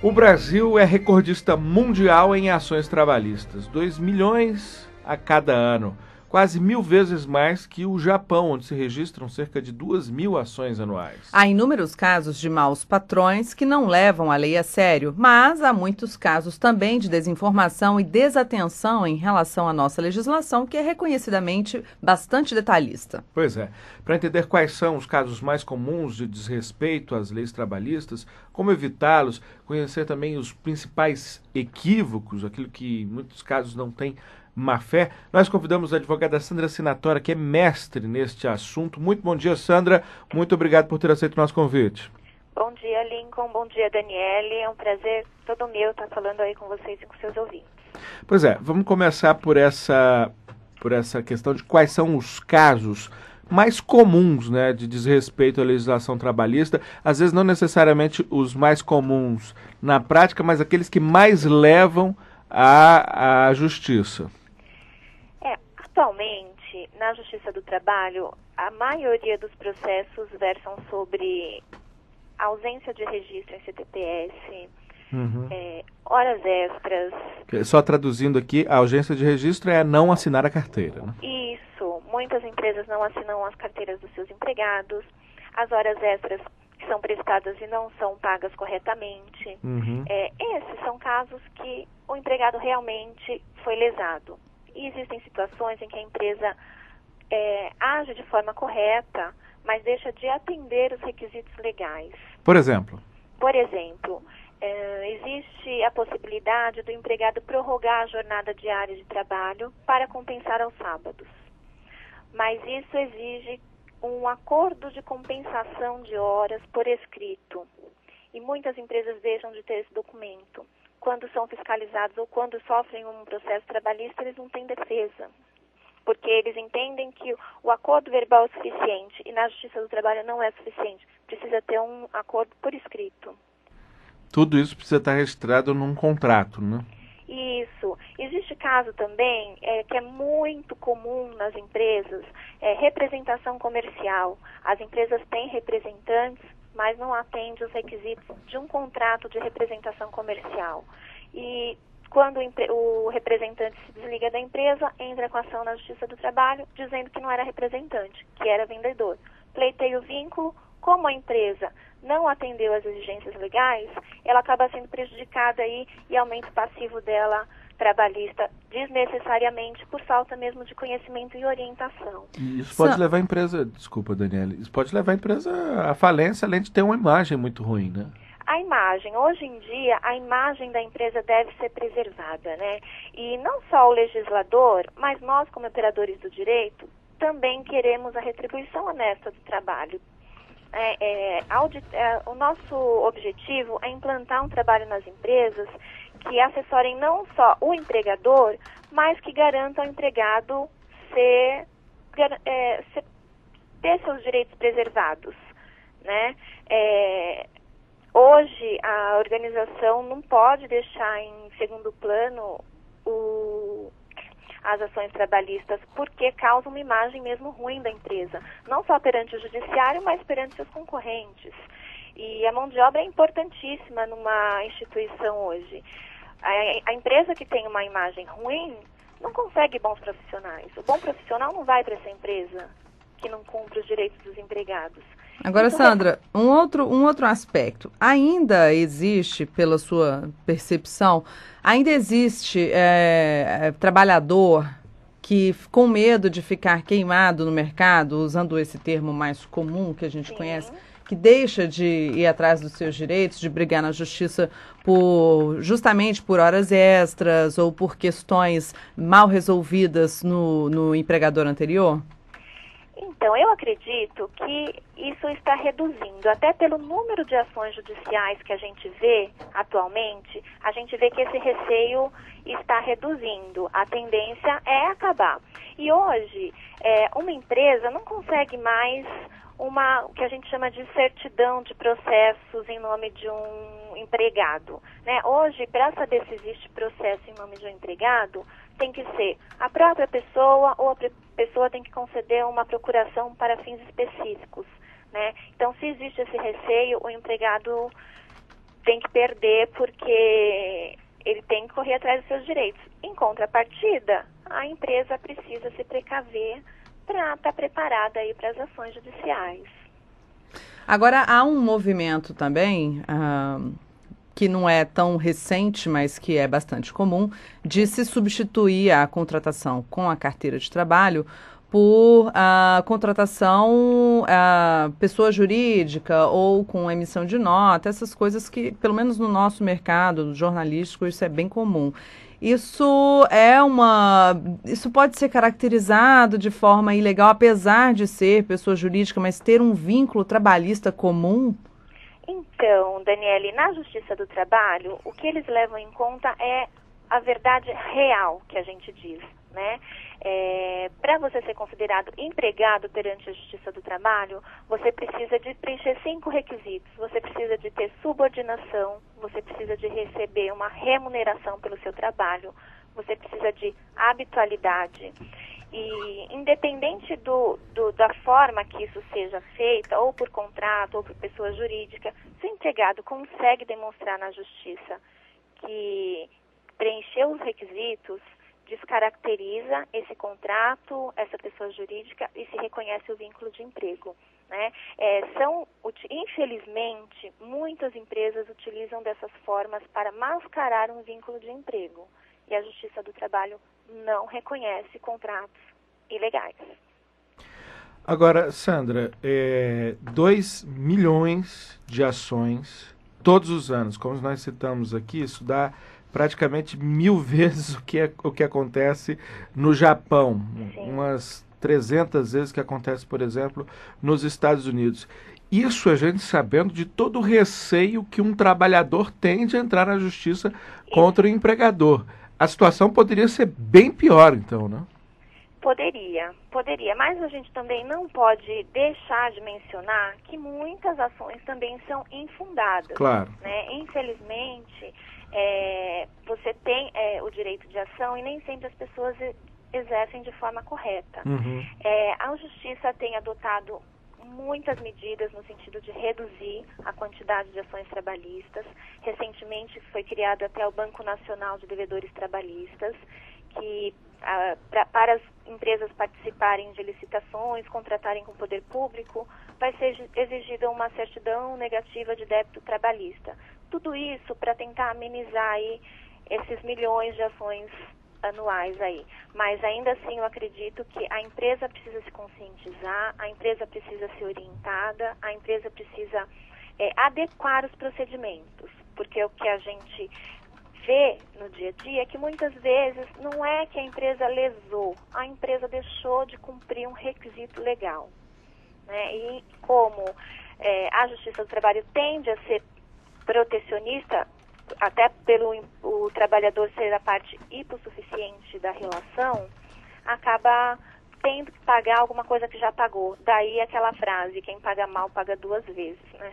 O Brasil é recordista mundial em ações trabalhistas, 2 milhões a cada ano, quase 1.000 vezes mais que o Japão, onde se registram cerca de 2.000 ações anuais. Há inúmeros casos de maus patrões que não levam a lei a sério, mas há muitos casos também de desinformação e desatenção em relação à nossa legislação, que é reconhecidamente bastante detalhista. Pois é. Para entender quais são os casos mais comuns de desrespeito às leis trabalhistas, como evitá-los, conhecer também os principais equívocos, aquilo que em muitos casos não tem má-fé, nós convidamos a advogada Sandra Sinatora, que é mestre neste assunto. Muito bom dia, Sandra. Muito obrigado por ter aceito o nosso convite. Bom dia, Lincoln. Bom dia, Daniele. É um prazer todo meu estar falando aí com vocês e com seus ouvintes. Pois é, vamos começar por essa questão de quais são os casos mais comuns, né, de desrespeito à legislação trabalhista, às vezes não necessariamente os mais comuns na prática, mas aqueles que mais levam à justiça. Atualmente, na Justiça do Trabalho, a maioria dos processos versam sobre ausência de registro em CTPS, horas extras. Só traduzindo aqui, a ausência de registro é não assinar a carteira, né? Isso. Muitas empresas não assinam as carteiras dos seus empregados, as horas extras que são prestadas e não são pagas corretamente. Esses são casos que o empregado realmente foi lesado. E existem situações em que a empresa age de forma correta, mas deixa de atender os requisitos legais. Por exemplo? Por exemplo, existe a possibilidade do empregado prorrogar a jornada diária de trabalho para compensar aos sábados. Mas isso exige um acordo de compensação de horas por escrito. E muitas empresas deixam de ter esse documento. Quando são fiscalizados ou quando sofrem um processo trabalhista, eles não têm defesa. Porque eles entendem que o acordo verbal é suficiente e na Justiça do Trabalho não é suficiente. Precisa ter um acordo por escrito. Tudo isso precisa estar registrado num contrato, né? Isso. Existe caso também que é muito comum nas empresas, representação comercial. As empresas têm representantes, mas não atendem os requisitos de um contrato de representação comercial. E quando o representante se desliga da empresa, entra com ação na Justiça do Trabalho, dizendo que não era representante, que era vendedor. Pleiteia o vínculo, como a empresa não atendeu às exigências legais, ela acaba sendo prejudicada aí e aumenta o passivo dela trabalhista desnecessariamente por falta mesmo de conhecimento e orientação. E isso pode levar a empresa, desculpa, Daniele, isso pode levar a empresa à falência, além de ter uma imagem muito ruim, né? A imagem, hoje em dia, a imagem da empresa deve ser preservada, né? E não só o legislador, mas nós como operadores do direito, também queremos a retribuição honesta do trabalho. O nosso objetivo é implantar um trabalho nas empresas que assessorem não só o empregador, mas que garantam ao empregado ter seus direitos preservados, né? Hoje, a organização não pode deixar em segundo plano as ações trabalhistas, porque causa uma imagem mesmo ruim da empresa, não só perante o judiciário, mas perante seus concorrentes. E a mão de obra é importantíssima numa instituição hoje. A empresa que tem uma imagem ruim não consegue bons profissionais. O bom profissional não vai para essa empresa que não cumpre os direitos dos empregados. Agora, Sandra, um outro aspecto. Ainda existe, pela sua percepção, ainda existe trabalhador que, com medo de ficar queimado no mercado, usando esse termo mais comum que a gente conhece, que deixa de ir atrás dos seus direitos, de brigar na justiça justamente por horas extras ou por questões mal resolvidas no empregador anterior? Então, eu acredito que isso está reduzindo, até pelo número de ações judiciais que a gente vê atualmente, a gente vê que esse receio está reduzindo. A tendência é acabar. E hoje, uma empresa não consegue mais o que a gente chama de certidão de processos em nome de um empregado, né? Hoje, para saber se existe processo em nome de um empregado, tem que ser a própria pessoa ou a pessoa tem que conceder uma procuração para fins específicos, né? Então, se existe esse receio, o empregado tem que perder porque ele tem que correr atrás dos seus direitos. Em contrapartida, a empresa precisa se precaver para estar preparada aí para as ações judiciais. Agora, há um movimento também, que não é tão recente, mas que é bastante comum, de se substituir a contratação com a carteira de trabalho por contratação pessoa jurídica ou com emissão de nota, essas coisas que, pelo menos no nosso mercado jornalístico, isso é bem comum. Isso pode ser caracterizado de forma ilegal, apesar de ser pessoa jurídica, mas ter um vínculo trabalhista comum? Então, Daniele, na Justiça do Trabalho, o que eles levam em conta é a verdade real que a gente diz, né? Para você ser considerado empregado perante a Justiça do Trabalho, você precisa de preencher 5 requisitos. Você precisa de ter subordinação, você precisa de receber uma remuneração pelo seu trabalho, você precisa de habitualidade. E independente da forma que isso seja feita, ou por contrato, ou por pessoa jurídica, se o empregado consegue demonstrar na Justiça que preencheu os requisitos, descaracteriza esse contrato, essa pessoa jurídica e se reconhece o vínculo de emprego, né? Infelizmente, muitas empresas utilizam dessas formas para mascarar um vínculo de emprego e a Justiça do Trabalho não reconhece contratos ilegais. Agora, Sandra, 2 milhões de ações todos os anos, como nós citamos aqui, isso dá praticamente 1000 vezes o que acontece no Japão. Sim. Umas 300 vezes que acontece, por exemplo, nos Estados Unidos. Isso a gente sabendo de todo o receio que um trabalhador tem de entrar na justiça contra o empregador. A situação poderia ser bem pior, então, né? Poderia, mas a gente também não pode deixar de mencionar que muitas ações também são infundadas. Claro. Né? Infelizmente, você tem o direito de ação e nem sempre as pessoas exercem de forma correta. Uhum. A Justiça tem adotado muitas medidas no sentido de reduzir a quantidade de ações trabalhistas. Recentemente foi criado até o Banco Nacional de Devedores Trabalhistas, que para as empresas participarem de licitações, contratarem com o poder público, vai ser exigida uma certidão negativa de débito trabalhista. Tudo isso para tentar amenizar aí esses milhões de ações anuais aí. Mas ainda assim eu acredito que a empresa precisa se conscientizar, a empresa precisa ser orientada, a empresa precisa adequar os procedimentos, porque o que a gente vê no dia a dia é que muitas vezes não é que a empresa lesou, a empresa deixou de cumprir um requisito legal, né? E como a Justiça do Trabalho tende a ser protecionista, até pelo o trabalhador ser a parte hipossuficiente da relação, acaba tendo que pagar alguma coisa que já pagou. Daí aquela frase, quem paga mal paga 2 vezes, né?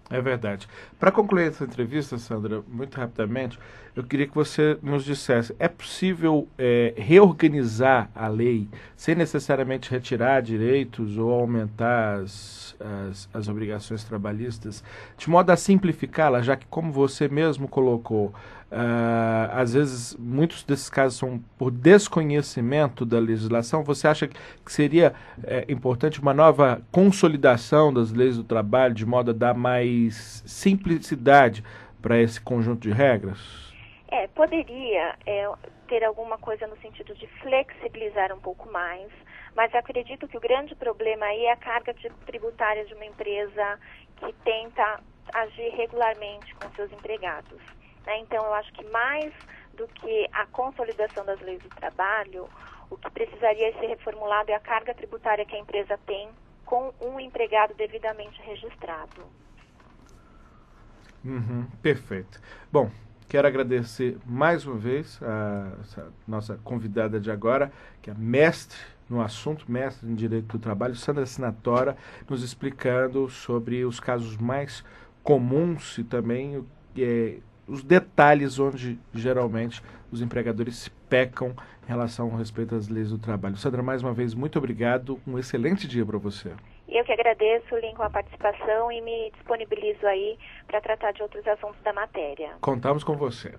É verdade. Para concluir essa entrevista, Sandra, muito rapidamente, eu queria que você nos dissesse, é possível reorganizar a lei sem necessariamente retirar direitos ou aumentar as obrigações trabalhistas, de modo a simplificá-la, já que, como você mesmo colocou, às vezes muitos desses casos são por desconhecimento da legislação. Você acha que seria importante uma nova consolidação das leis do trabalho, de modo a dar mais simplicidade para esse conjunto de regras? Poderia ter alguma coisa no sentido de flexibilizar um pouco mais, mas acredito que o grande problema aí é a carga tributária de uma empresa que tenta agir regularmente com seus empregados, né? Então, eu acho que mais do que a consolidação das leis do trabalho, o que precisaria ser reformulado é a carga tributária que a empresa tem com um empregado devidamente registrado. Perfeito. Bom, quero agradecer mais uma vez a nossa convidada de agora, que é mestre no assunto, mestre em Direito do Trabalho, Sandra Sinatora, nos explicando sobre os casos mais comuns e também os detalhes onde geralmente os empregadores pecam em relação ao respeito às leis do trabalho. Sandra, mais uma vez, muito obrigado. Um excelente dia para você. Eu que agradeço, Lincoln, a participação e me disponibilizo aí para tratar de outros assuntos da matéria. Contamos com você.